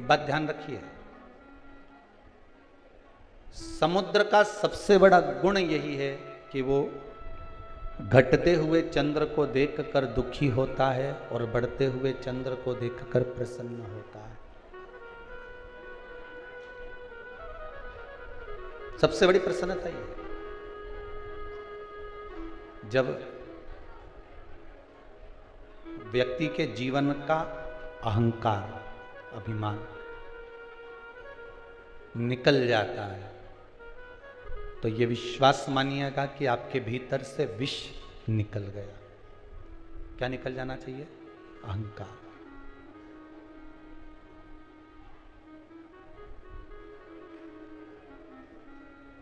एक बात ध्यान रखिए, समुद्र का सबसे बड़ा गुण यही है कि वो घटते हुए चंद्र को देखकर दुखी होता है और बढ़ते हुए चंद्र को देखकर प्रसन्न होता है। सबसे बड़ी प्रसन्नता ये जब व्यक्ति के जीवन का अहंकार, अभिमान निकल जाता है, तो ये विश्वास मानिएगा कि आपके भीतर से विष निकल गया। क्या निकल जाना चाहिए? अहंकार।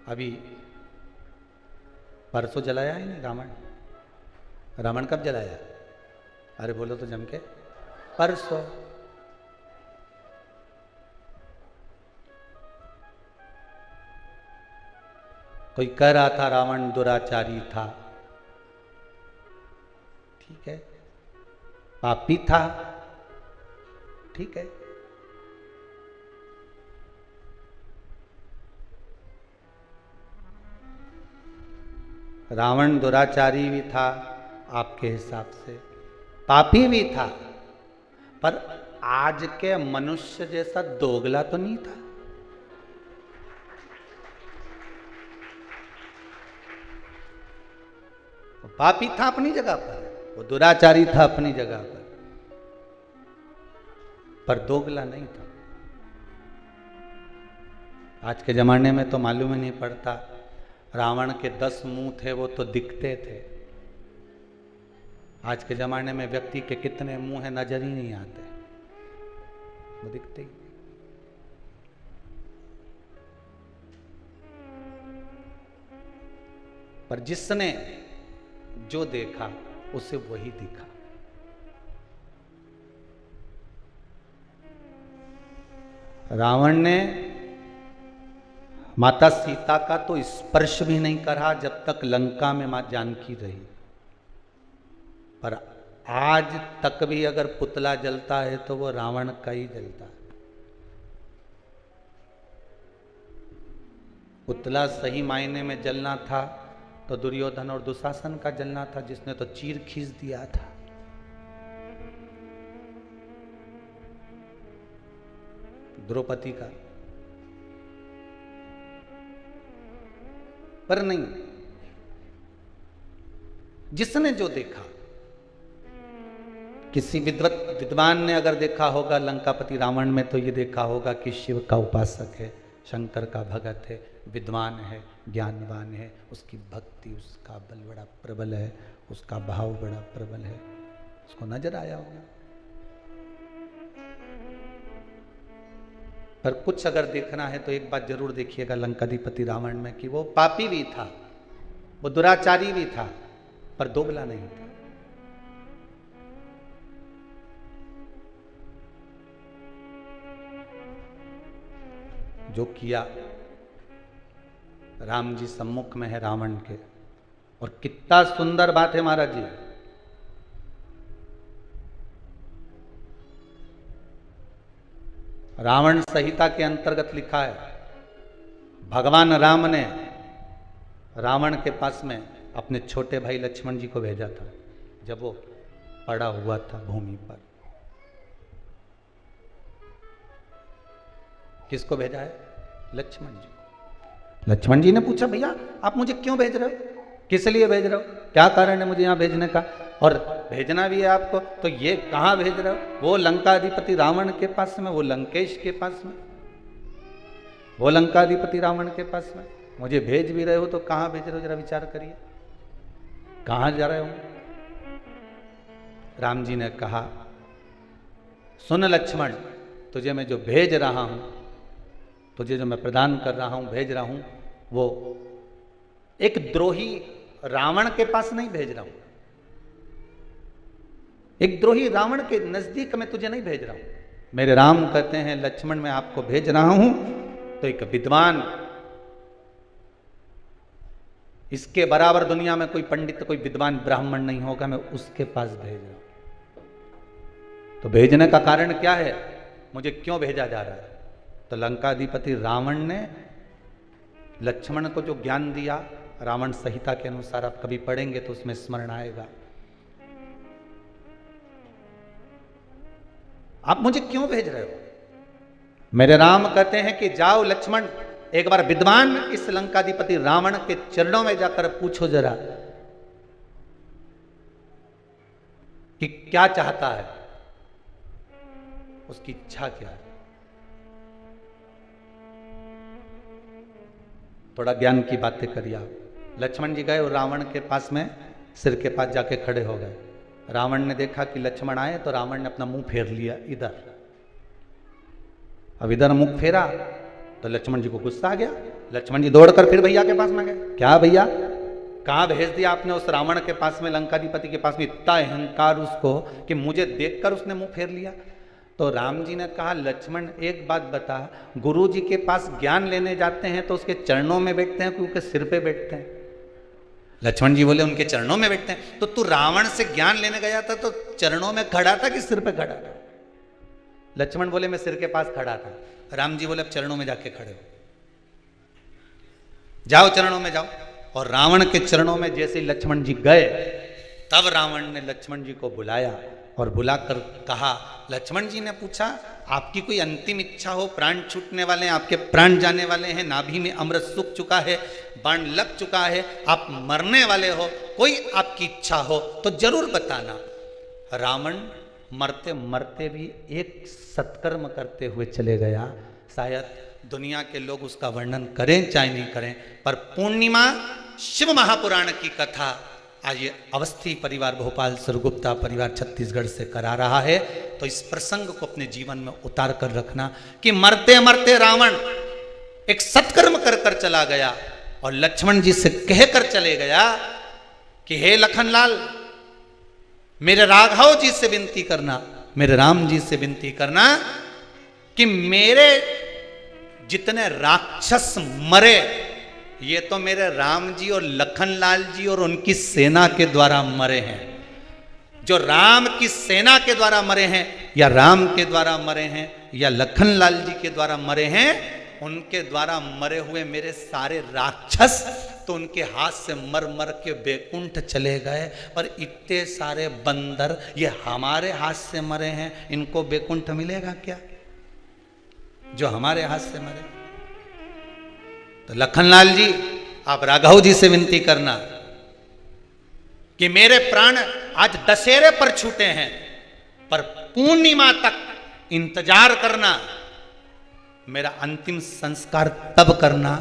अभी परसों जलाया ही नहीं रावण। रावण कब जलाया? अरे बोलो तो जम के, परसों। कोई कह रहा था रावण दुराचारी था, ठीक है, पापी था, ठीक है, रावण दुराचारी भी था आपके हिसाब से, पापी भी था, पर आज के मनुष्य जैसा दोगला तो नहीं था। वो पापी था अपनी जगह पर, वो दुराचारी था अपनी जगह पर दोगला नहीं था। आज के जमाने में तो मालूम ही नहीं पड़ता, रावण के 10 मुंह थे वो तो दिखते थे। आज के जमाने में व्यक्ति के कितने मुंह है नजर ही नहीं आते, वो दिखते ही। पर जिसने जो देखा उसे वही दिखा। रावण ने माता सीता का तो स्पर्श भी नहीं करा जब तक लंका में मां जानकी रही, पर आज तक भी अगर पुतला जलता है तो वो रावण का ही जलता है। पुतला सही मायने में जलना था तो दुर्योधन और दुशासन का जलना था, जिसने तो चीर खींच दिया था। द्रौपदी का, पर नहीं, जिसने जो देखा। किसी विद्वान ने अगर देखा होगा लंकापति रावण में, तो ये देखा होगा कि शिव का उपासक है, शंकर का भगत है, विद्वान है, ज्ञानवान है, उसकी भक्ति, उसका बल बड़ा प्रबल है, उसका भाव बड़ा प्रबल है, उसको नजर आया होगा। पर कुछ अगर देखना है तो एक बात जरूर देखिएगा लंकाधिपति रावण में, कि वो पापी भी था, वो दुराचारी भी था, पर दोगला नहीं था। जो किया राम जी सम्मुख में है रावण के, और कितना सुंदर बात है महाराज जी। रावण संहिता के अंतर्गत लिखा है, भगवान राम ने रावण के पास में अपने छोटे भाई लक्ष्मण जी को भेजा था जब वो पड़ा हुआ था भूमि पर। किसको भेजा है? लक्ष्मण जी को। लक्ष्मण जी ने पूछा, भैया आप मुझे क्यों भेज रहे हो, किस लिए भेज रहे हो, क्या कारण है मुझे यहाँ भेजने का, और भेजना भी है आपको तो ये कहाँ भेज रहे हो? वो लंकाधिपति रावण के पास में, वो लंकेश के पास में, वो लंकाधिपति रावण के पास में मुझे भेज भी रहे हो तो कहाँ भेज रहे हो? जरा विचार करिए, कहाँ जा रहे हो? राम जी ने कहा, सुन लक्ष्मण, तुझे मैं जो भेज रहा हूं, तुझे जो मैं प्रदान कर रहा हूं, भेज रहा हूं, वो एक द्रोही रावण के पास नहीं भेज रहा हूं, एक द्रोही रावण के नजदीक में तुझे नहीं भेज रहा हूं। मेरे राम कहते हैं, लक्ष्मण मैं आपको भेज रहा हूं तो एक विद्वान, इसके बराबर दुनिया में कोई पंडित, कोई विद्वान ब्राह्मण नहीं होगा, मैं उसके पास भेज रहा हूं। तो भेजने का कारण क्या है? मुझे क्यों भेजा जा रहा है? तो लंकाधिपति रावण ने लक्ष्मण को जो ज्ञान दिया रावण संहिता के अनुसार, आप कभी पढ़ेंगे तो उसमें स्मरण आएगा। आप मुझे क्यों भेज रहे हो? मेरे राम कहते हैं कि जाओ लक्ष्मण, एक बार विद्वान इस लंकाधिपति रावण के चरणों में जाकर पूछो जरा कि क्या चाहता है, उसकी इच्छा क्या है। थोड़ा ज्ञान की बातें करिए आप। लक्ष्मण जी गए और रावण के पास में सिर के पास जाके खड़े हो गए। रावण ने देखा कि लक्ष्मण आए तो रावण ने अपना मुंह फेर लिया इधर। अब इधर मुंह फेरा तो लक्ष्मण जी को गुस्सा आ गया। लक्ष्मण जी दौड़कर फिर भैया के पास में गए। क्या भैया, कहाँ भेज दिया आपने उस रावण के पास में, लंकाधिपति के पास में? इतना अहंकार उसको कि मुझे देखकर उसने मुंह फेर लिया। तो राम जी ने कहा, लक्ष्मण एक बात बता, गुरु जी के पास ज्ञान लेने जाते हैं तो उसके चरणों में बैठते हैं कि उनके सिर पे बैठते हैं? लक्ष्मण जी बोले उनके चरणों में बैठते हैं। तो तू रावण से ज्ञान लेने गया था तो चरणों में खड़ा था कि सिर पे खड़ा था? लक्ष्मण बोले मैं सिर के पास खड़ा था। राम जी बोले अब चरणों में जाके खड़े हो, जाओ चरणों में जाओ। और रावण के चरणों में जैसे लक्ष्मण जी गए तब रावण ने लक्ष्मण जी को बुलाया और बुलाकर कहा, लक्ष्मण जी ने पूछा आपकी कोई अंतिम इच्छा हो, प्राण छूटने वाले हैं, आपके प्राण जाने वाले हैं, नाभि में अमृत सूख चुका है, बाण लग चुका है, आप मरने वाले हो, कोई आपकी इच्छा हो तो जरूर बताना। रावण मरते मरते भी एक सत्कर्म करते हुए चले गया। शायद दुनिया के लोग उसका वर्णन करें चाहे नहीं करें, पर पूर्णिमा शिव महापुराण की कथा आज ये अवस्थी परिवार भोपाल सरगुप्ता परिवार छत्तीसगढ़ से करा रहा है। तो इस प्रसंग को अपने जीवन में उतार कर रखना कि मरते मरते रावण एक सत्कर्म कर कर चला गया और लक्ष्मण जी से कहकर चले गया कि हे लखनलाल, मेरे राघव जी से विनती करना, मेरे राम जी से विनती करना कि मेरे जितने राक्षस मरे ये तो मेरे राम जी और लखनलाल जी और उनकी सेना के द्वारा मरे हैं। जो राम की सेना के द्वारा मरे हैं या राम के द्वारा मरे हैं या लखनलाल जी के द्वारा मरे हैं, उनके द्वारा मरे हुए मेरे सारे राक्षस तो उनके हाथ से मर मर के बैकुंठ चले गए, पर इतने सारे बंदर ये हमारे हाथ से मरे हैं, इनको बैकुंठ मिलेगा क्या जो हमारे हाथ से मरे? तो लखनलाल जी आप राघव जी से विनती करना कि मेरे प्राण आज दशहरे पर छूटे हैं, पर पूर्णिमा तक इंतजार करना, मेरा अंतिम संस्कार तब करना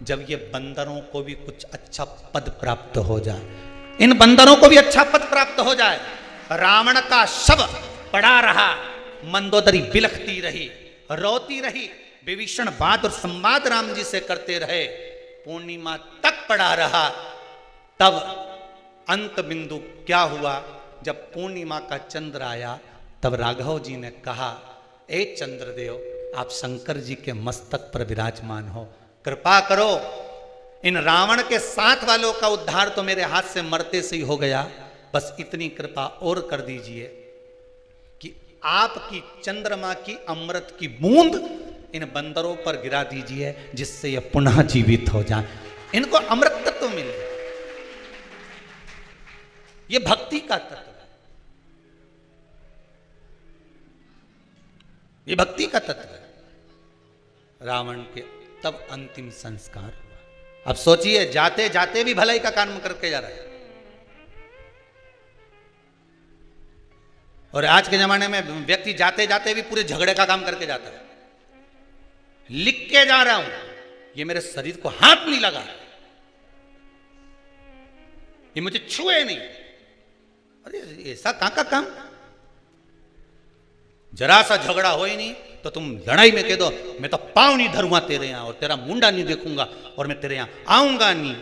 जब ये बंदरों को भी कुछ अच्छा पद प्राप्त हो जाए, इन बंदरों को भी अच्छा पद प्राप्त हो जाए। रावण का शव पड़ा रहा, मंदोदरी बिलखती रही, रोती रही, विभीषण बात और संवाद राम जी से करते रहे, पूर्णिमा तक पड़ा रहा। तब अंत बिंदु क्या हुआ? जब पूर्णिमा का चंद्र आया तब राघव जी ने कहा, ए चंद्रदेव, आप शंकर जी के मस्तक पर विराजमान हो, कृपा करो, इन रावण के साथ वालों का उद्धार तो मेरे हाथ से मरते से ही हो गया, बस इतनी कृपा और कर दीजिए कि आपकी चंद्रमा की अमृत की बूंद इन बंदरों पर गिरा दीजिए, जिससे ये पुनः जीवित हो जाए, इनको अमृत तत्व मिल जाए। ये भक्ति का तत्व है, ये भक्ति का तत्व है। रावण के तब अंतिम संस्कार हुआ। अब सोचिए, जाते जाते भी भलाई का काम करके जा रहा है। और आज के जमाने में व्यक्ति जाते जाते भी पूरे झगड़े का काम करके जाता है। लिख के जा रहा हूं, ये मेरे शरीर को हाथ नहीं लगा, ये मुझे छुए नहीं। अरे ऐसा कहां का काम? जरा सा झगड़ा हो ही नहीं तो तुम लड़ाई में कह दो, मैं तो पांव नहीं धरूंगा तेरे यहां और तेरा मुंडा नहीं देखूंगा और मैं तेरे यहां आऊंगा नहीं।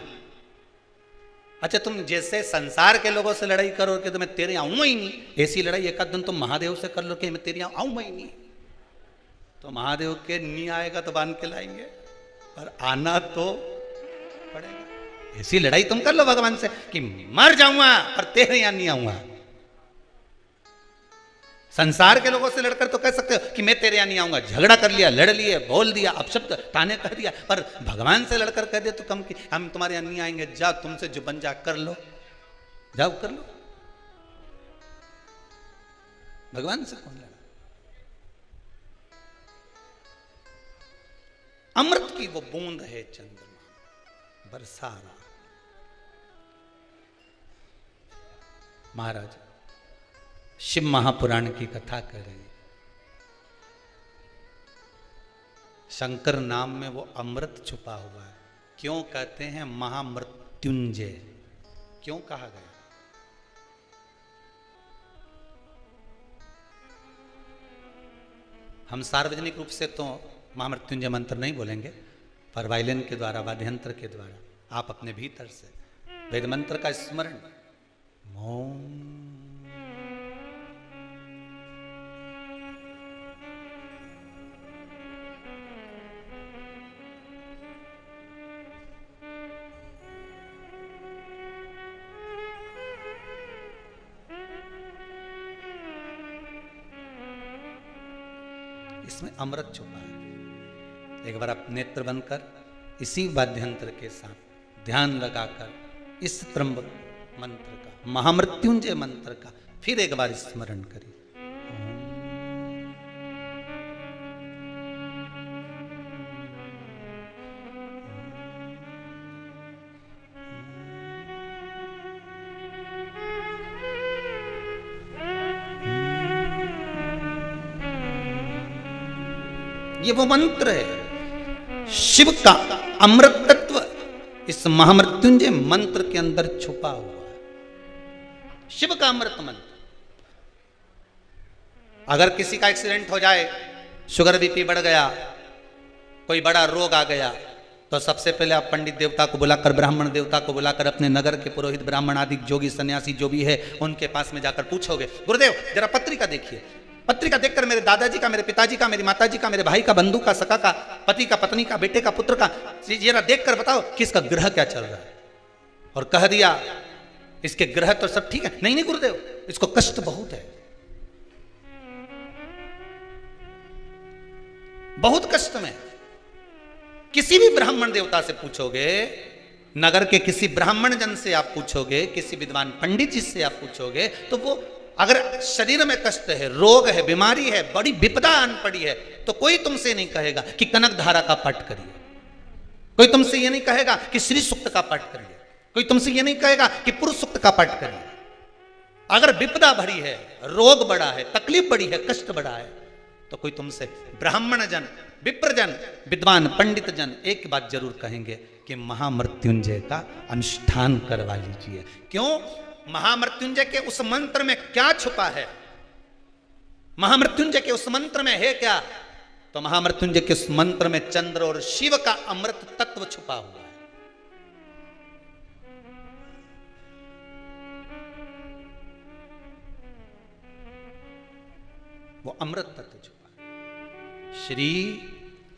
अच्छा, तुम जैसे संसार के लोगों से लड़ाई करो कि तो मैं तेरे यहां आऊंगा ही नहीं, ऐसी लड़ाई एक आध दिन तुम महादेव से कर लो कि मैं तेरे यहां आऊंगा ही नहीं, तो महादेव के नहीं आएगा तो बांध के लाएंगे, पर आना तो पड़ेगा। ऐसी लड़ाई तुम कर लो भगवान से कि मर जाऊंगा पर तेरे यहां नहीं आऊंगा। संसार के लोगों से लड़कर तो कह सकते हो कि मैं तेरे यहाँ नहीं आऊंगा, झगड़ा कर लिया, लड़ लिए, बोल दिया, अपशब्द ताने कह दिया, पर भगवान से लड़कर कह दे तो कम की हम तुम्हारे यहाँ नहीं आएंगे, जाओ तुमसे जो बन जा कर लो, जाओ कर लो। भगवान से कौन लड़ा? अमृत की वो बूंद है चंद्रमा, बरसा रहा। महाराज शिव महापुराण की कथा कर रहे हैं। शंकर नाम में वो अमृत छुपा हुआ है। क्यों कहते हैं महामृत्युंजय? क्यों कहा गया? हम सार्वजनिक रूप से तो महामृत्युंजय मंत्र नहीं बोलेंगे, पर वायलिन के द्वारा, वाद्यंत्र के द्वारा आप अपने भीतर से वेद मंत्र का स्मरण, ओम इसमें अमृत छुपा है। एक बार आप नेत्र बंद कर इसी वाद्यंत्र के साथ ध्यान लगाकर इस त्र्यंबक मंत्र का, महामृत्युंजय मंत्र का फिर एक बार स्मरण करिए। ये वो मंत्र है, शिव का अमृत तत्व इस महामृत्युंजय मंत्र के अंदर छुपा हुआ है। शिव का अमृत मंत्र। अगर किसी का एक्सीडेंट हो जाए, शुगर बीपी बढ़ गया, कोई बड़ा रोग आ गया, तो सबसे पहले आप पंडित देवता को बुलाकर, ब्राह्मण देवता को बुलाकर, अपने नगर के पुरोहित, ब्राह्मण आदि जोगी सन्यासी जो भी है उनके पास में जाकर पूछोगे, गुरुदेव जरा पत्रिका देखिए, पत्रिका देखकर मेरे दादाजी का, मेरे पिताजी का, मेरी माताजी का, मेरे भाई का, बंधु का, सखा का, पति का, पत्नी का, बेटे का, पुत्र का, जरा देखकर बताओ कि इसका ग्रह क्या चल रहा है। और कह दिया इसके ग्रह तो सब ठीक है। नहीं नहीं गुरुदेव, इसको कष्ट बहुत है, बहुत कष्ट में। किसी भी ब्राह्मण देवता से पूछोगे, नगर के किसी ब्राह्मण जन से आप पूछोगे, किसी विद्वान पंडित जी से आप पूछोगे, तो वो अगर शरीर में कष्ट है, रोग है, बीमारी है, बड़ी विपदा आन पड़ी है, तो कोई तुमसे नहीं कहेगा कि कनक धारा का पाठ करिए, कोई तुमसे ये नहीं कहेगा कि श्री सूक्त का पाठ करिए, कोई तुमसे ये नहीं कहेगा कि पुरुष सूक्त का पाठ करिए। अगर विपदा भरी है, रोग बड़ा है, तकलीफ बड़ी है, कष्ट बड़ा है, तो कोई तुमसे ब्राह्मण जन, विप्रजन, विद्वान पंडित जन एक बात जरूर कहेंगे कि महामृत्युंजय का अनुष्ठान करवा लीजिए। क्यों? महामृत्युंजय के उस मंत्र में क्या छुपा है? महामृत्युंजय के उस मंत्र में है क्या? तो महामृत्युंजय के उस मंत्र में चंद्र और शिव का अमृत तत्व छुपा हुआ है। वो अमृत तत्व छुपा है। श्री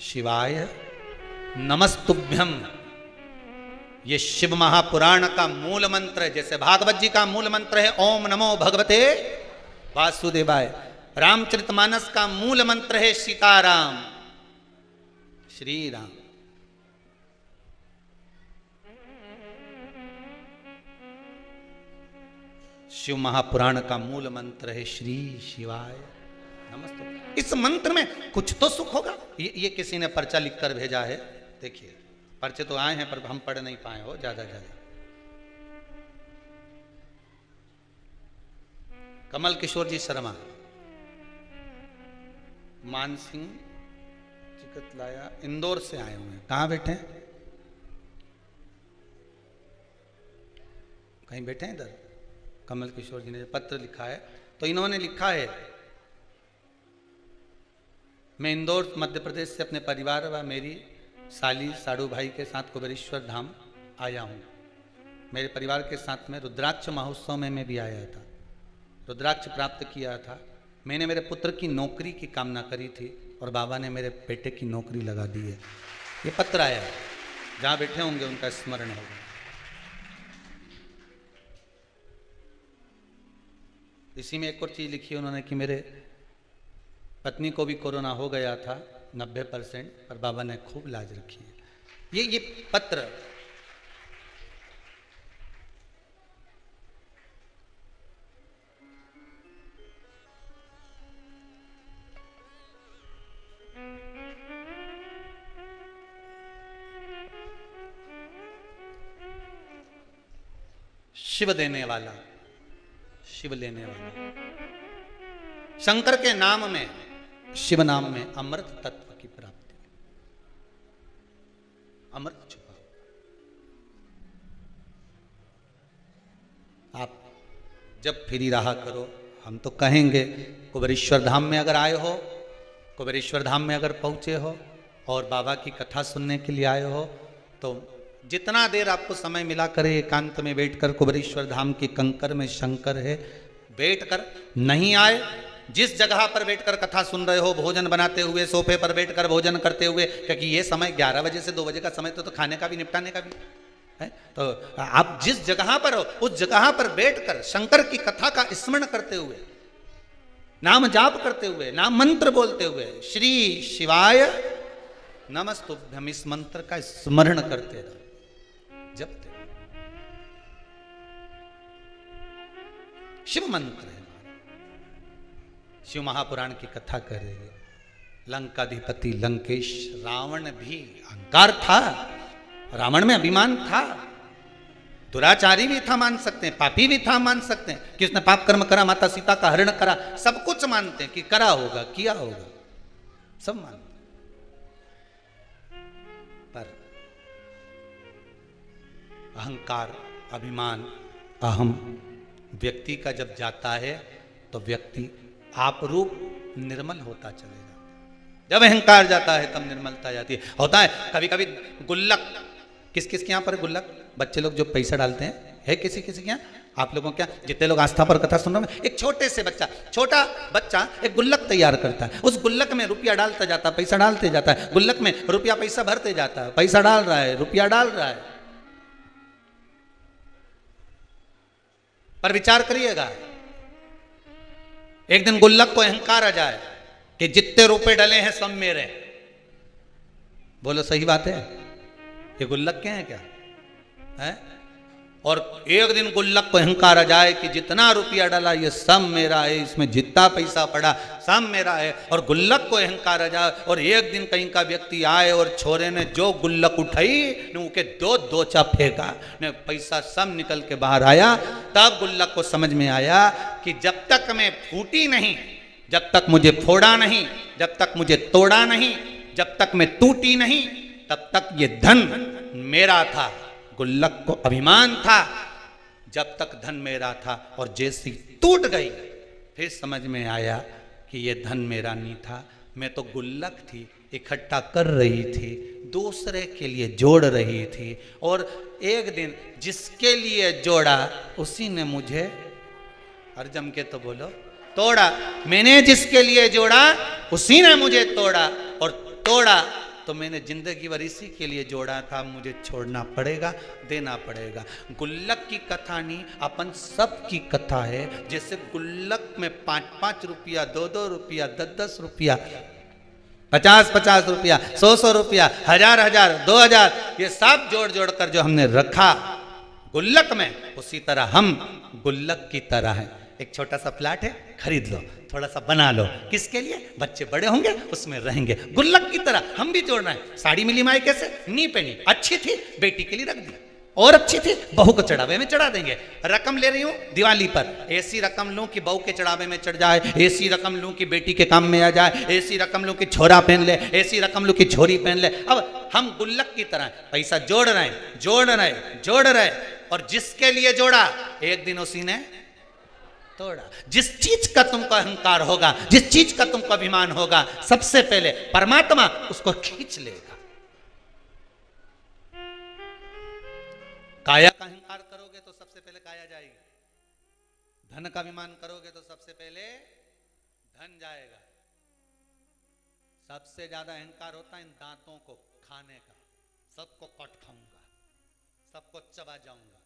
शिवाय नमस्तुभ्यम, ये शिव महापुराण का मूल मंत्र है। जैसे भागवत जी का मूल मंत्र है ओम नमो भगवते वासुदेवाय, रामचरितमानस का मूल मंत्र है सीताराम, श्री राम। शिव महापुराण का मूल मंत्र है श्री शिवाय नमस्ते। इस मंत्र में कुछ तो सुख होगा। ये किसी ने पर्चा लिखकर भेजा है, देखिए पर्चे तो आए हैं पर हम पढ़ नहीं पाए हो ज्यादा। कमल किशोर जी शर्मा, मान सिंह चिकतलाया, इंदौर से आए हुए हैं। कहाँ बैठे हैं? कहीं बैठे हैं इधर? कमल किशोर जी ने पत्र लिखा है, तो इन्होंने लिखा है, मैं इंदौर मध्य प्रदेश से अपने परिवार व मेरी साली साड़ू भाई के साथ कुबेरेश्वर धाम आया हूँ। मेरे परिवार के साथ में रुद्राक्ष महोत्सव में मैं भी आया था, रुद्राक्ष प्राप्त किया था। मैंने मेरे पुत्र की नौकरी की कामना करी थी और बाबा ने मेरे बेटे की नौकरी लगा दी है। ये पत्र आया है, जहाँ बैठे होंगे उनका स्मरण होगा। इसी में एक और चीज़ लिखी है उन्होंने कि मेरे पत्नी को भी कोरोना हो गया था 90%, पर बाबा ने खूब लाज रखी है। ये पत्र शिव देने वाला, शिव लेने वाला। शंकर के नाम में, शिव नाम में अमृत तत्व की प्राप्ति, अमृत छुपा। आप जब फ्री रहा करो, हम तो कहेंगे कुबेरेश्वर धाम में अगर आए हो, कुबेरेश्वर धाम में अगर पहुंचे हो और बाबा की कथा सुनने के लिए आए हो, तो जितना देर आपको समय मिला करे एकांत में बैठकर, कुबेरेश्वर धाम की कंकर में शंकर है, बैठकर, नहीं आए जिस जगह पर बैठकर कथा सुन रहे हो, भोजन बनाते हुए, सोफे पर बैठकर भोजन करते हुए, क्योंकि ये समय 11 बजे से 2 बजे का समय तो खाने का भी निपटाने का भी है, तो आप जिस जगह पर हो उस जगह पर बैठकर शंकर की कथा का स्मरण करते हुए, नाम जाप करते हुए, नाम मंत्र बोलते हुए, श्री शिवाय नमस्तुभ्यम, इस मंत्र का स्मरण करते रहो, जपते। शिव मंत्र है। शिव महापुराण की कथा कर रही है। लंकाधिपति लंकेश, रावण भी अहंकार था, रावण में अभिमान था, दुराचारी भी था मान सकते हैं, पापी भी था मान सकते हैं कि उसने पाप कर्म करा, माता सीता का हरण करा, सब कुछ मानते हैं कि करा होगा, किया होगा, सब मानते। पर अहंकार, अभिमान, अहम व्यक्ति का जब जाता है तो व्यक्ति आप रूप निर्मल होता चलेगा। जब अहंकार जाता है तब निर्मलता जाती है। होता है कभी कभी गुल्लक, किस किस के यहाँ पर गुल्लक, बच्चे लोग जो पैसा डालते हैं, है किसी किसी के यहाँ? आप लोगों के यहाँ जितने लोग आस्था पर कथा सुन रहे हैं, एक छोटे से बच्चा, छोटा बच्चा एक गुल्लक तैयार करता है, उस गुल्लक में रुपया डालता जाता है, पैसा डालते जाता है, गुल्लक में रुपया पैसा भरते जाता है, पैसा डाल रहा है, रुपया डाल रहा है। पर विचार करिएगा, एक दिन गुल्लक को अहंकार आ जाए कि जितने रुपए डले हैं सब मेरे। बोलो सही बात है? ये गुल्लक के हैं क्या? है? और एक दिन गुल्लक को अहंकार आ जाए कि जितना रुपया डाला ये सब मेरा है, इसमें जितना पैसा पड़ा सब मेरा है, और गुल्लक को अहंकार आ जाए, और एक दिन कहीं का व्यक्ति आए और छोरे ने जो गुल्लक उठाई ने उनके 2 दोचा फेंका ने, पैसा सब निकल के बाहर आया। तब गुल्लक को समझ में आया कि जब तक मैं फूटी नहीं, जब तक मुझे फोड़ा नहीं, जब तक मुझे तोड़ा नहीं, जब तक मैं टूटी नहीं, तब तक ये धन मेरा था। गुल्लक को अभिमान था जब तक धन मेरा था, और जैसी टूट गई फिर समझ में आया कि ये धन मेरा नहीं था, मैं तो गुल्लक थी, इकट्ठा कर रही थी, दूसरे के लिए जोड़ रही थी, और एक दिन जिसके लिए जोड़ा उसी ने मुझे, हर जम के तो बोलो, तोड़ा। मैंने जिसके लिए जोड़ा उसी ने मुझे तोड़ा, और तोड़ा तो मैंने जिंदगी भर इसी के लिए जोड़ा था, मुझे छोड़ना पड़ेगा, देना पड़ेगा। गुल्लक की कथा नहीं, अपन सब की कथा है। जैसे गुल्लक में 5-5 रुपया, 2-2 रुपया, 10-10 रुपया, 50-50 रुपया, 100-100 रुपया, 1000-1000, 2000, ये सब जोड़ जोड़ कर जो हमने रखा गुल्लक में, उसी तरह हम गुल्लक की तरह हैं। एक छोटा सा प्लाट है, खरीद लो, थोड़ा सा बना लो, किसके लिए? बच्चे बड़े होंगे उसमें रहेंगे। गुल्लक की तरह हम भी जोड़ना है। साड़ी मिली माई कैसे? नी पहनी, अच्छी थी, बेटी के लिए रख दी, और अच्छी थी, बहू को चढ़ावे में चढ़ा देंगे। रकम ले रही हूं दिवाली पर, ऐसी रकम लूं कि बहू के चढ़ावे में चढ़ जाए, ऐसी रकम लूं कि बेटी के काम में आ जाए, ऐसी रकम लूं कि छोरा पहन ले, ऐसी रकम लूं कि छोरी पहन ले। अब हम गुल्लक की तरह पैसा जोड़ रहे हैं, जोड़ रहे, जोड़ रहे, और जिसके लिए जोड़ा एक दिन उसी ने तोड़ा। जिस चीज का तुमको अहंकार होगा, जिस चीज का तुमको अभिमान होगा, सबसे पहले परमात्मा उसको खींच लेगा। काया का अहंकार करोगे तो सबसे पहले काया जाएगी, धन का अभिमान करोगे तो सबसे पहले धन जाएगा। सबसे ज्यादा अहंकार होता है इन दांतों को खाने का, सबको कट खाऊंगा, सबको चबा जाऊंगा।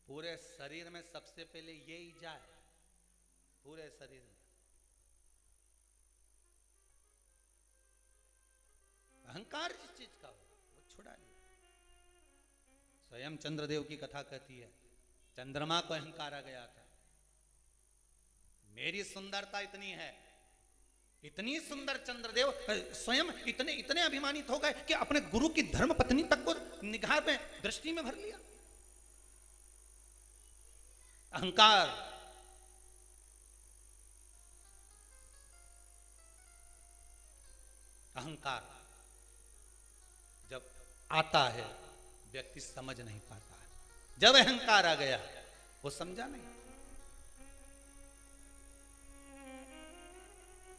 पूरे शरीर में सबसे पहले यही जाए, पूरे शरीर में। अहंकार जिस चीज का हो वो छुड़ा लिया। स्वयं चंद्रदेव की कथा कहती है, चंद्रमा को अहंकार आ गया था, मेरी सुंदरता इतनी है, इतनी सुंदर चंद्रदेव स्वयं इतने इतने अभिमानित हो गए कि अपने गुरु की धर्म पत्नी तक को निगाह में दृष्टि में भर लिया। अहंकार, अहंकार जब आता है व्यक्ति समझ नहीं पाता है। जब अहंकार आ गया वो समझा नहीं।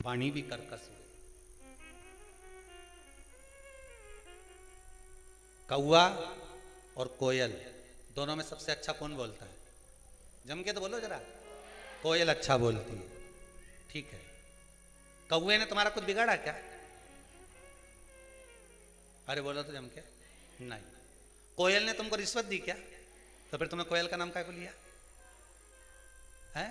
वाणी भी कर्कश हुई। कौवा और कोयल दोनों में सबसे अच्छा कौन बोलता है? जम के तो बोलो जरा। कोयल अच्छा बोलती है, ठीक है। कौवे ने तुम्हारा कुछ बिगाड़ा क्या? अरे बोलो तो जम के। नहीं। कोयल ने तुमको रिश्वत दी क्या? तो फिर तुमने कोयल का नाम क्या को लिया है?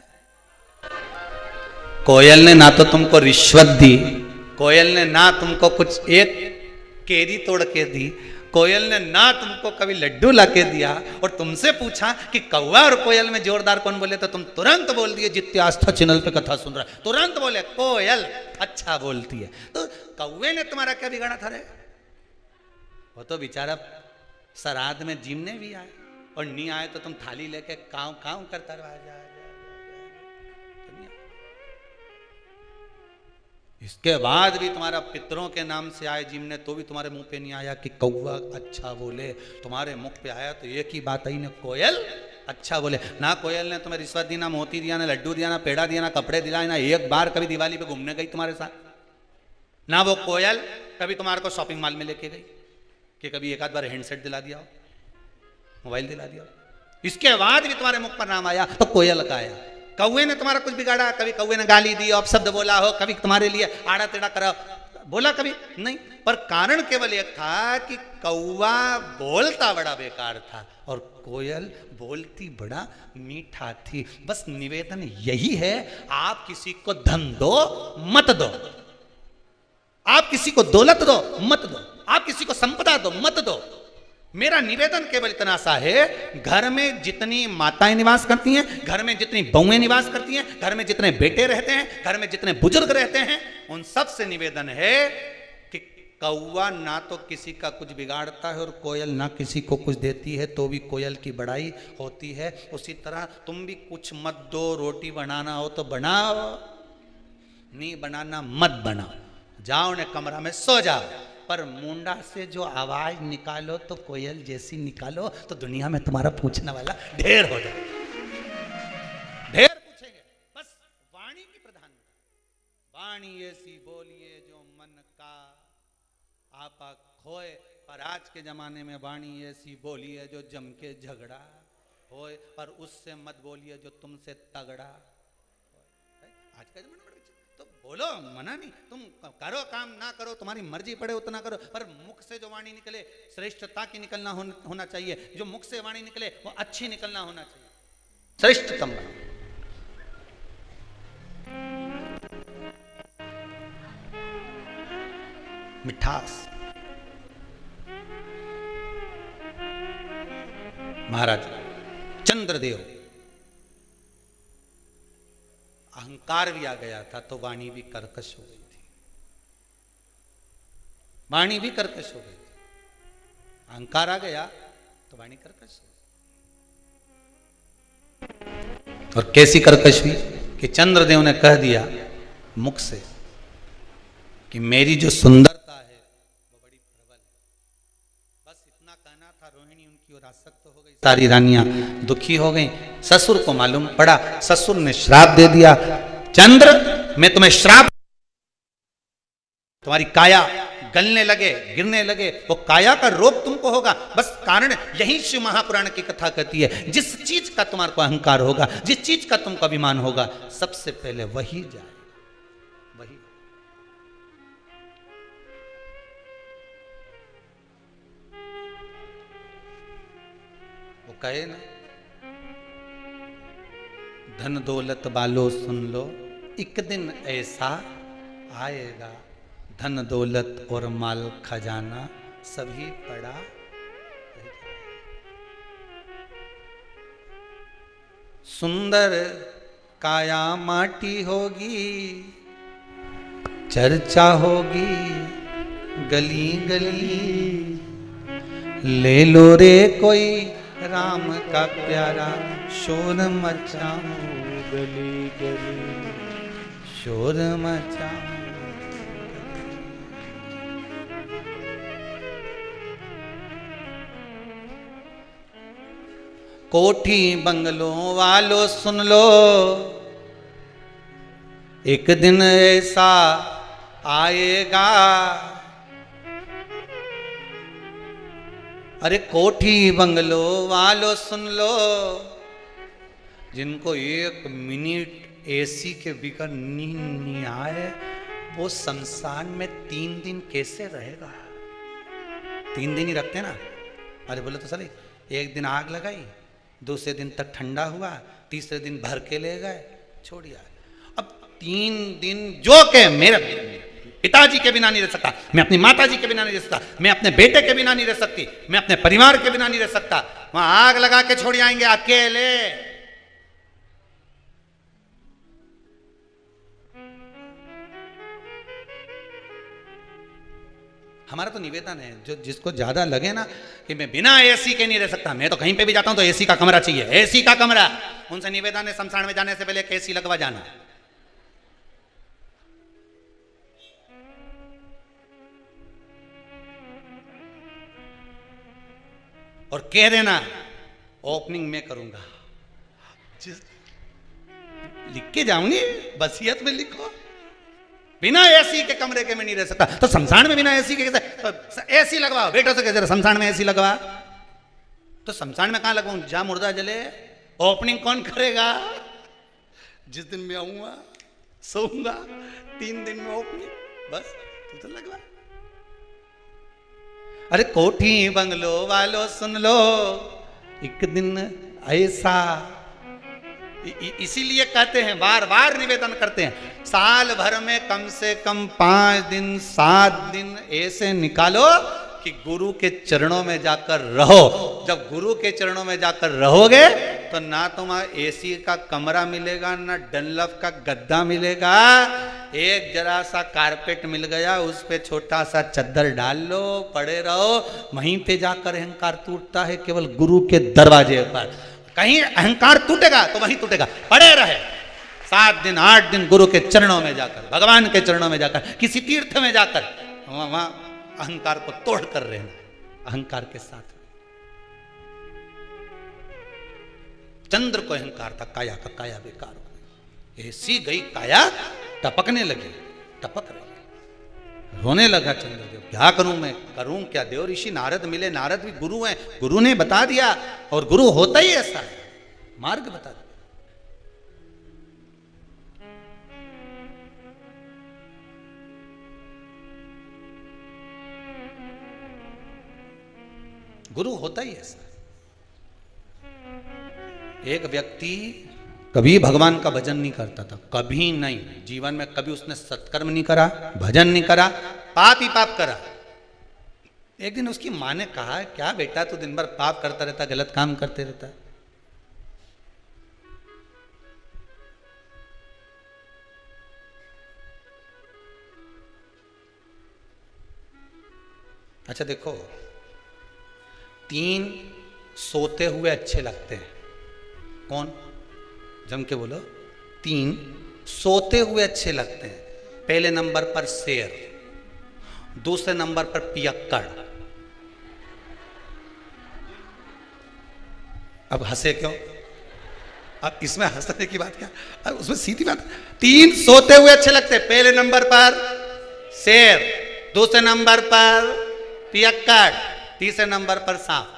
कोयल ने ना तो तुमको रिश्वत दी, कोयल ने ना तुमको कुछ एक केरी तोड़ के दी, कोयल ने ना तुमको कभी लड्डू लाके दिया, और तुमसे पूछा कि कौवा और कोयल में जोरदार कौन बोले, तो तुम तुरंत बोल दिए, जितने आस्था चैनल पे कथा सुन रहा है तुरंत बोले कोयल अच्छा बोलती है। तो कौवे ने तुम्हारा क्या बिगाड़ा था रे? वो तो बेचारा श्राद्ध में जिमने भी आए, और नहीं आए तो तुम थाली लेके काव काव करता रहा जा। इसके बाद भी तुम्हारा पितरों के नाम से आए जिमने, तो भी तुम्हारे मुंह पे नहीं आया कि कौवा अच्छा बोले। तुम्हारे मुख पे आया तो एक ही बात आई ना, कोयल अच्छा बोले। ना कोयल ने तुम्हें रिश्वत दी, ना मोती दिया, ना लड्डू दिया, ना पेड़ा दिया, ना कपड़े दिलाए, ना एक बार कभी दिवाली पे घूमने गई तुम्हारे साथ। ना वो कोयल कभी तुम्हारे को शॉपिंग मॉल में लेके गई कि कभी एक आध बार हैंडसेट दिला दिया हो, मोबाइल दिला दिया हो। इसके बाद भी तुम्हारे मुख पर नाम आया तो कोयल का आया। कौवे ने तुम्हारा कुछ बिगाड़ा? कभी कौवे ने गाली दी, अपशब्द बोला हो, कभी तुम्हारे लिए आड़ा टेढ़ा करा बोला? कभी नहीं। पर कारण केवल एक था कि कौवा बोलता बड़ा बेकार था और कोयल बोलती बड़ा मीठा थी। बस निवेदन यही है, आप किसी को धन दो मत दो, आप किसी को दौलत दो मत दो, आप किसी को संपदा दो मत दो। मेरा निवेदन केवल इतना सा है, घर में जितनी माताएं निवास करती हैं, घर में जितनी बहुएं निवास करती हैं, घर में जितने बेटे रहते हैं, घर में जितने बुजुर्ग रहते हैं, उन सब से निवेदन है कि कौवा ना तो किसी का कुछ बिगाड़ता है और कोयल ना किसी को कुछ देती है तो भी कोयल की बड़ाई होती है। उसी तरह तुम भी कुछ मत दो, रोटी बनाना हो तो बनाओ, नहीं बनाना मत बनाओ, जाओ ने कमरा में सो जाओ, पर मुंडा से जो आवाज निकालो तो कोयल जैसी निकालो, तो दुनिया में तुम्हारा पूछने वाला ढेर हो जाए, ढेर पूछेंगे। बस वाणी की प्रधानता। वाणी ऐसी बोलिए जो मन का आपा खोए, पर आज के जमाने में वाणी ऐसी बोलिए जो जम के झगड़ा होए, पर उससे मत बोलिए जो तुमसे तगड़ा। आज का जमाना तो बोलो, मना नहीं, तुम करो काम ना करो तुम्हारी मर्जी पड़े उतना करो, पर मुख से जो वाणी निकले श्रेष्ठता की निकलना होना चाहिए। जो मुख से वाणी निकले वो अच्छी निकलना होना चाहिए, श्रेष्ठतम। मिठास। महाराज चंद्रदेव अहंकार भी आ गया था तो वाणी भी कर्कश हो गई थी, वाणी भी कर्कश हो गई थी। अहंकार आ गया तो वाणी कर्कश हो गई। और कैसी कर्कश हुई कि चंद्रदेव ने कह दिया मुख से कि मेरी जो सुंदरता है वो बड़ी प्रबल है। बस इतना कहना था। रोहिणी उनकी ओर आसक्त हो गई, सारी रानियां दुखी हो गई। ससुर को मालूम पड़ा, ससुर ने श्राप दे दिया, चंद्र मैं तुम्हें श्राप, तुम्हारी काया गलने लगे, गिरने लगे, वो काया का रोग तुमको होगा। बस कारण यही शिव महापुराण की कथा कहती है, जिस चीज का तुम्हारे को अहंकार होगा, जिस चीज का तुमको अभिमान होगा, सबसे पहले वही जाए, वही। वो कहे ना, धन दौलत बालो सुन लो, एक दिन ऐसा आएगा धन दौलत और माल खजाना सभी पड़ा। सुंदर काया माटी होगी, चर्चा होगी गली गली। ले लो रे कोई राम का प्यारा, शोर मचाऊं गली गली, शोर मचाऊं। कोठी बंगलों वालों सुन लो, एक दिन ऐसा आएगा। अरे कोठी बंगलों वालों सुन लो, जिनको एक मिनट एसी के बिगर नींद नहीं आए, वो संसार में 3 दिन कैसे रहेगा? 3 दिन ही रखते ना। अरे बोले तो सही, एक दिन आग लगाई, दूसरे दिन तक ठंडा हुआ, तीसरे दिन भर के ले गए, छोड़ दिया। अब 3 दिन जो के मेरे पिताजी के बिना नहीं रह सकता, मैं अपनी माताजी के बिना नहीं रह सकता, मैं अपने बेटे के बिना नहीं रह सकती, मैं अपने परिवार के बिना नहीं रह सकता। वहां आग लगा के छोड़ आएंगे अकेले। हमारा तो निवेदन है, जो जिसको ज्यादा लगे ना कि मैं बिना एसी के नहीं रह सकता, मैं तो कहीं पे भी जाता हूं तो एसी का कमरा चाहिए, एसी का कमरा, उनसे निवेदन है शमशान में जाने से पहले एक एसी लगवा जाना। और कह देना ओपनिंग में करूंगा, लिख के जाऊंगी, वसीयत में लिखो, बिना एसी के कमरे के में नहीं रह सकता। तो शमशान में बिना एसी के कैसे? तो एसी लगवाओ बेटो से, कैसे शमशान में एसी लगवा। तो शमशान में कहां लगवाऊं? जहां मुर्दा जले। ओपनिंग कौन करेगा? जिस दिन मैं आऊंगा सोऊंगा, 3 दिन में ओपनिंग, बस तू तो लगवा। अरे कोठी बंगलो वालों सुन लो, एक दिन ऐसा, इसीलिए कहते हैं, बार बार निवेदन करते हैं, साल भर में कम से कम 5 दिन 7 दिन ऐसे निकालो कि गुरु के चरणों में जाकर रहो। जब गुरु के चरणों में जाकर रहोगे तो ना तुम्हारा एसी का कमरा मिलेगा, ना डनलप का गद्दा मिलेगा, एक जरा सा कारपेट मिल गया, उस पे छोटा सा चद्दर डाल लो, पड़े रहो। वहीं पे जाकर अहंकार टूटता है, केवल गुरु के दरवाजे पर। कहीं अहंकार टूटेगा तो वहीं टूटेगा, पड़े रहे 7 दिन 8 दिन गुरु के चरणों में जाकर, भगवान के चरणों में जाकर, किसी तीर्थ में जाकर, वहां अहंकार को तोड़ कर रहना, अहंकार के साथ। चंद्र को अहंकार था, काया का काया बेकार हो गई, ऐसी गई काया, टपकने लगी, टपक रही, रोने लगा चंद्रदेव, क्या करूं मैं, करूं क्या? देव ऋषि नारद मिले, नारद भी गुरु हैं, गुरु ने बता दिया, और गुरु होता ही ऐसा है, मार्ग बता दिया। गुरु होता ही ऐसा। एक व्यक्ति कभी भगवान का भजन नहीं करता था, कभी नहीं, जीवन में कभी उसने सत्कर्म नहीं करा, भजन नहीं करा, पाप ही पाप करा। एक दिन उसकी मां ने कहा, क्या बेटा तू दिन भर पाप करता रहता, गलत काम करते रहता। अच्छा देखो, 3 सोते हुए अच्छे लगते हैं, कौन? जम के बोलो। 3 सोते हुए अच्छे लगते हैं। पहले नंबर पर शेर, दूसरे नंबर पर पियक्कड़। अब हंसे क्यों? अब इसमें हंसने की बात क्या, अब उसमें सीधी बात। 3 सोते हुए अच्छे लगते हैं, पहले नंबर पर शेर, दूसरे नंबर पर पियक्कड़, तीसरे नंबर पर सांप।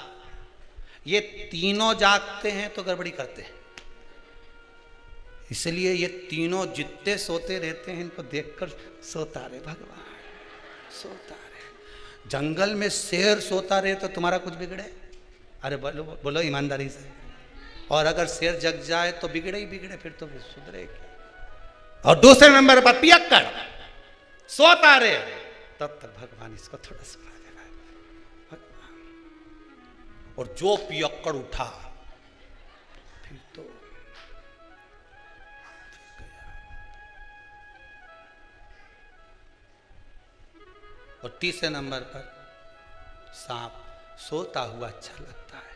ये तीनों जागते हैं तो गड़बड़ी करते हैं, इसलिए ये तीनों जितने सोते रहते हैं इनको देखकर सोता रहे भगवान, सोता रहे। जंगल में शेर सोता रहे तो तुम्हारा कुछ बिगड़े? अरे बोलो बोलो ईमानदारी से। और अगर शेर जग जाए तो बिगड़े ही बिगड़े, फिर तो सुधरेगी। और दूसरे नंबर पर पियक्कड़ सोता रहे, तब तक भगवान इसको थोड़ा सुना देगा। और जो पियक्कड़ उठा फिर तो और तीसरे नंबर पर सांप सोता हुआ अच्छा लगता है।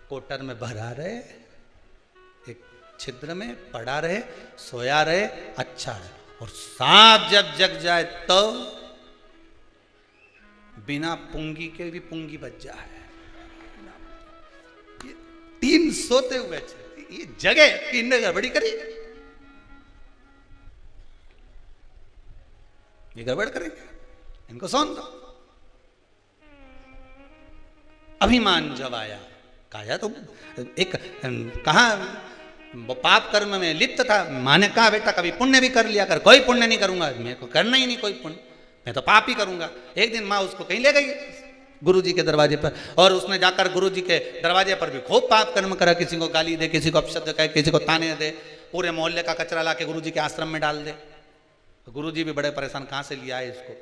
कोटर में भरा रहे, एक छिद्र में पड़ा रहे, सोया रहे, अच्छा है। और सांप जब जग जाए तो बिना पुंगी के भी पुंगी बच जाए। ये 3 सोते हुए ये जगह तीन ने गड़बड़ी करी, ये गड़बड़ करेंगे, इनको सौन दो। अभिमान जब आया, कहा तो एक कहा पाप कर्म में लिप्त था, माने कहा बेटा कभी पुण्य भी कर लिया कर। कोई पुण्य नहीं करूंगा, मेरे को करना ही नहीं कोई पुण्य, मैं तो पाप ही करूंगा। एक दिन माँ उसको कहीं ले गई गुरुजी के दरवाजे पर, और उसने जाकर गुरुजी के दरवाजे पर भी खूब पाप कर्म करा। किसी को गाली दे, किसी को अपशब्द कहे, किसी को ताने दे, पूरे मोहल्ले का कचरा ला के गुरुजी के आश्रम में डाल दे। गुरुजी भी बड़े परेशान, कहाँ से लिया है इसको।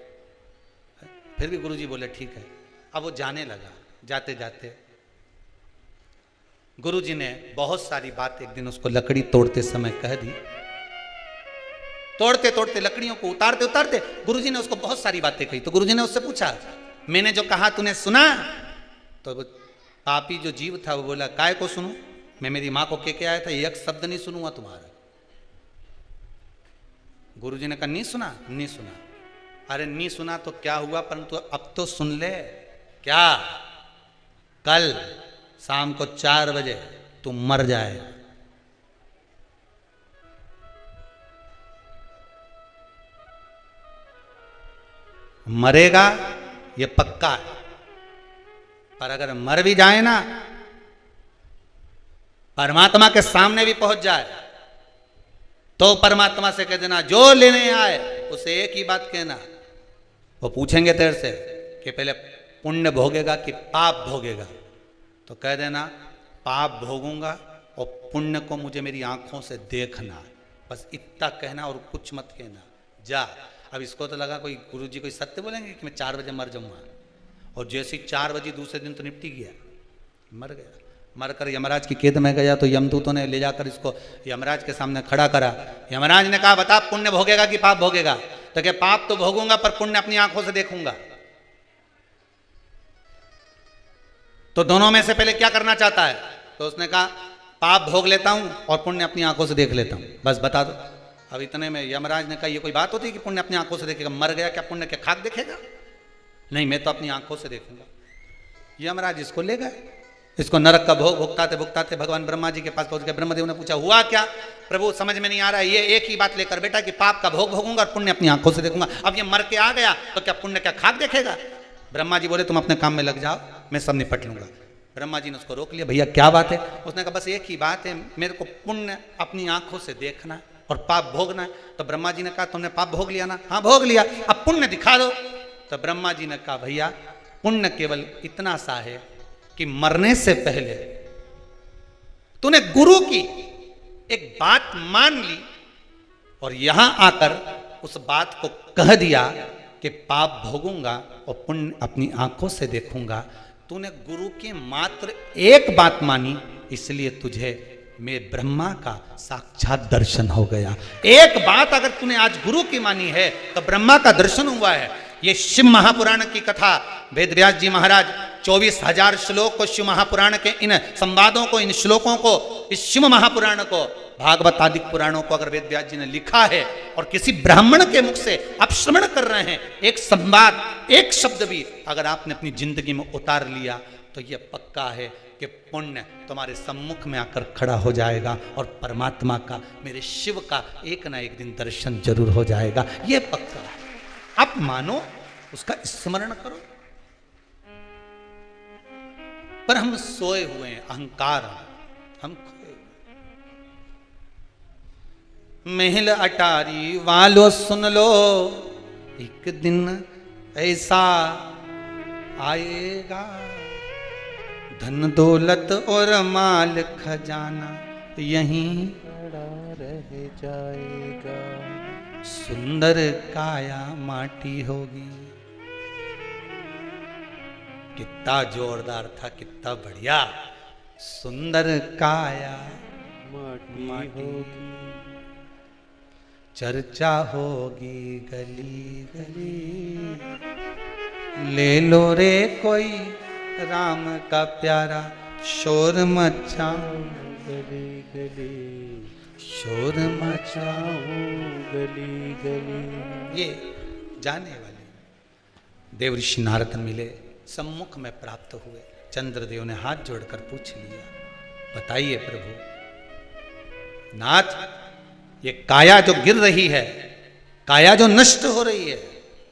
फिर भी गुरुजी बोले ठीक है। अब वो जाने लगा। जाते जाते गुरुजी ने बहुत सारी बात एक दिन उसको लकड़ी तोड़ते समय कह दी। तोड़ते तोड़ते लकड़ियों को उतारते उतारते गुरुजी ने उसको बहुत सारी बातें कही। तो गुरुजी ने उससे पूछा, मैंने जो कहा तूने सुना? तो पापी जो जीव था वो बोला, काय को सुनूं, मैं मेरी माँ को कह के आया था, एक शब्द नहीं सुनूंगा तुम्हारा। गुरुजी ने कहा नहीं सुना? नहीं सुना। अरे नहीं सुना तो क्या हुआ, परंतु अब तो सुन ले। क्या? कल शाम को 4 बजे तू मर जाए। मरेगा ये पक्का है, पर अगर मर भी जाए ना, परमात्मा के सामने भी पहुंच जाए तो परमात्मा से कह देना जो लेने आए उसे एक ही बात कहना। वो पूछेंगे तेरे से कि पहले पुण्य भोगेगा कि पाप भोगेगा, तो कह देना पाप भोगूंगा और पुण्य को मुझे मेरी आंखों से देखना। बस इतना कहना और कुछ मत कहना, जा। अब इसको तो लगा कोई गुरुजी कोई सत्य बोलेंगे कि मैं 4 बजे मर जाऊंगा, और जैसे 4 बजे दूसरे दिन तो निपटी गया, मर गया। मरकर यमराज की कैद में गया तो यमदूतों ने ले जाकर इसको यमराज के सामने खड़ा करा। यमराज ने कहा बता पुण्य भोगेगा कि पाप भोगेगा? तो क्या पाप तो भोगूंगा पर पुण्य अपनी आंखों से देखूंगा। तो दोनों में से पहले क्या करना चाहता है? तो उसने कहा पाप भोग लेता हूं और पुण्य अपनी आंखों से देख लेता हूं, बस बता दो। अब इतने में यमराज ने कहा ये कोई बात होती है कि पुण्य अपनी आंखों से देखेगा? मर गया क्या पुण्य क्या खाक देखेगा? नहीं, मैं तो अपनी आंखों से देखूंगा। यमराज इसको ले गए, इसको नरक का भोग भुगताते भुगताते भगवान ब्रह्मा जी के पास पहुंच गए। ब्रह्मदेव ने पूछा हुआ क्या? प्रभु समझ में नहीं आ रहा है, ये एक ही बात लेकर बेटा कि पाप का भोग भोगूंगा और पुण्य अपनी आंखों से देखूंगा। अब ये मर के आ गया तो क्या पुण्य क्या खाक देखेगा? ब्रह्मा जी बोले तुम अपने काम में लग जाओ, मैं सब निपट लूंगा। ब्रह्मा जी ने उसको रोक लिया, भैया क्या बात है? उसने कहा बस एक ही बात है, मेरे को पुण्य अपनी आंखों से देखना और पाप भोगना है। तो ब्रह्मा जी ने कहा तुमने पाप भोग लिया ना? हाँ भोग लिया, अब पुण्य दिखा दो। तो ब्रह्मा जी ने कहा भैया पुण्य केवल इतना सा है कि मरने से पहले तूने गुरु की एक बात मान ली और यहां आकर उस बात को कह दिया कि पाप भोगूंगा और पुण्य अपनी आंखों से देखूंगा। तूने गुरु की मात्र एक बात मानी, इसलिए तुझे मैं ब्रह्मा का साक्षात दर्शन हो गया। एक बात अगर तूने आज गुरु की मानी है तो ब्रह्मा का दर्शन हुआ है। ये शिव महापुराण की कथा वेद व्यास जी महाराज 24,000 श्लोक को शिव महापुराण के इन संवादों को, इन श्लोकों को, इस शिव महापुराण को, भागवत आदि पुराणों को अगर वेद व्यास जी ने लिखा है और किसी ब्राह्मण के मुख से आप श्रवण कर रहे हैं, एक संवाद, एक शब्द भी अगर आपने अपनी जिंदगी में उतार लिया तो यह पक्का है कि पुण्य तुम्हारे सम्मुख में आकर खड़ा हो जाएगा और परमात्मा का, मेरे शिव का एक ना एक दिन दर्शन जरूर हो जाएगा। यह पक्का है। आप मानो, उसका स्मरण करो। पर हम सोए हुए हैं, अहंकार हम खोए। महल अटारी वालों सुन लो, एक दिन ऐसा आएगा, धन दौलत और माल खजाना यहीं पड़ा रह जाएगा, सुंदर काया माटी होगी। कितना जोरदार था, कितना बढ़िया, सुंदर काया माटी होगी, चर्चा होगी गली गली, ले लो रे कोई राम का प्यारा, शोर मचाऊं गली गली, शोर मचाऊं गली गली। ये जाने वाले देव ऋषि नारद मिले, सम्मुख में प्राप्त हुए। चंद्रदेव ने हाथ जोड़कर पूछ लिया, बताइए प्रभु नाथ, ये काया जो गिर रही है, काया जो नष्ट हो रही है,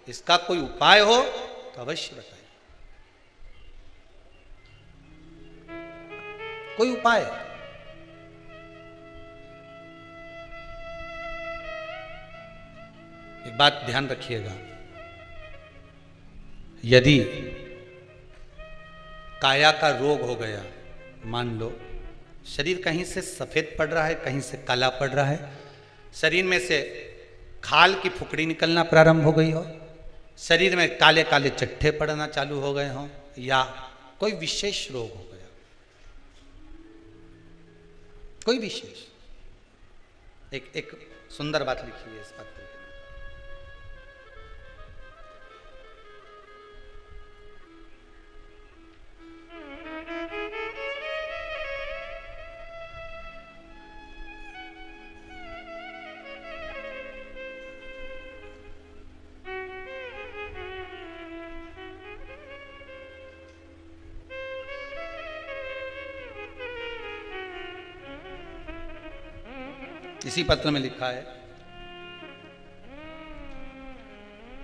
इसका कोई उपाय हो तो अवश्य बताइए। कोई उपाय? एक बात ध्यान रखिएगा, यदि काया का रोग हो गया, मान लो शरीर कहीं से सफेद पड़ रहा है, कहीं से काला पड़ रहा है, शरीर में से खाल की फुकड़ी निकलना प्रारंभ हो गई हो, शरीर में काले काले चट्टे पड़ना चालू हो गए हों, या कोई विशेष रोग हो गया, कोई विशेष। एक सुंदर बात लिखी है इस पत्र में। इसी पत्र में लिखा है,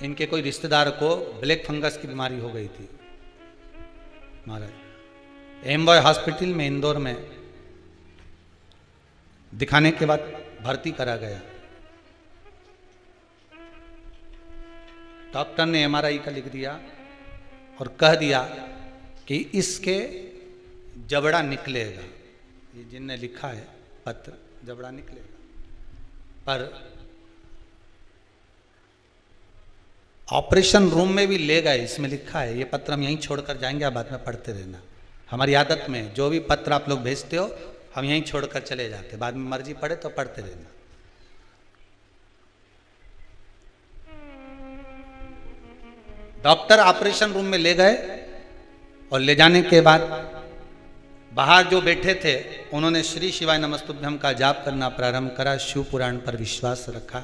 इनके कोई रिश्तेदार को ब्लैक फंगस की बीमारी हो गई थी महाराज। एमबॉय हॉस्पिटल में इंदौर में दिखाने के बाद भर्ती करा गया। डॉक्टर ने एमआरआई का लिख दिया और कह दिया कि इसके जबड़ा निकलेगा। ये जिनने लिखा है पत्र, जबड़ा निकलेगा। पर ऑपरेशन रूम में भी ले गए, इसमें लिखा है। ये पत्र हम यहीं छोड़कर जाएंगे, आप बाद में पढ़ते रहना। हमारी आदत में जो भी पत्र आप लोग भेजते हो हम यहीं छोड़कर चले जाते, बाद में मर्जी पड़े तो पढ़ते रहना। डॉक्टर ऑपरेशन रूम में ले गए और ले जाने के बाद बाहर जो बैठे थे उन्होंने श्री शिवाय नमस्तुभ्यम का जाप करना प्रारंभ करा, शिव पुराण पर विश्वास रखा।